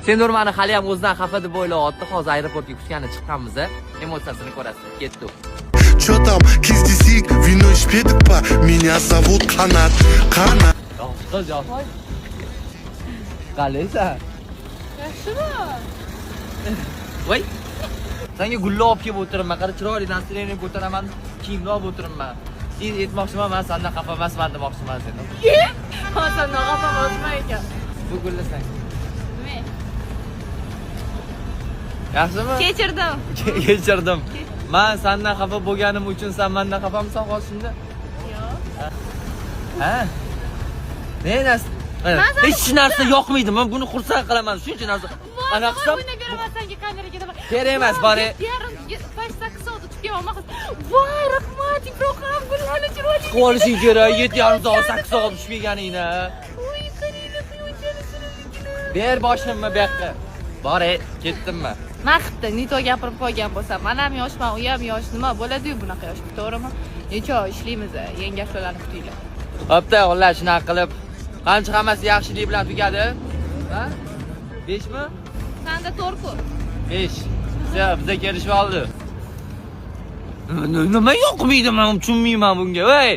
Sen Nurmani hali ham o'zidan xafa deb o'ylayapti. Hozir aeroportga kutgani chiqqanmiz. Emotsiyasini ko'rasiz. Ketdi. Чё там, киздисик, вино шпедик па, меня зовут Канат, Канат. Yo'q, yo'q. Qalaysan? Yaxshimi? Voy. Senga gullar olib kelib o'tiraman. Qara chiroyli настроение ko'taraman. Kiyimlar olib o'tiraman. Sen aytmoqchiman, men sendan xafa emasman demoqchiman seni. Hozir xafa bo'lmay ekan. Bu gullasang. Men Yaxshimi? kechirdim. Kechirdim. Men sendan xafa bo'lganim uchun sen mendan xafamisan hozir shunda? Yo'q. Ha? Hech narsa yoqmaydi. Men buni xursand qilaman. Shuncha narsa. Ana qilsam, Buni beraman senga kameraga deb. kerak emas, bari. Yarim 8 soat tutib kelaman. Voy, rahmat, Ibrohim, gullarni chiroyli. Qolishing kerak. 7,5 soat, 8 soat tushib kelganingni. Voy, qaranglar, quyonchani. Ber boshimni bu yoqqa. Bor, ketdimmi? Maqtda Nito gapirib qo'ygan bo'lsam, men ham yoshman, u ham yosh, nima bo'ladi-yu bunaqa yosh, to'g'rimi? Necha oy ishlaymiz, yangi ashulalarni kutinglar. Bo'pti, xullas shunaqa qilib. Qancha hammasi yaxshilik bilan tugadi? Ha? 5 mi? Senda 4 ku. 5. Bizga kelishib oldi. Nima yoqmaydi, men tushunmayman bunga. Voy!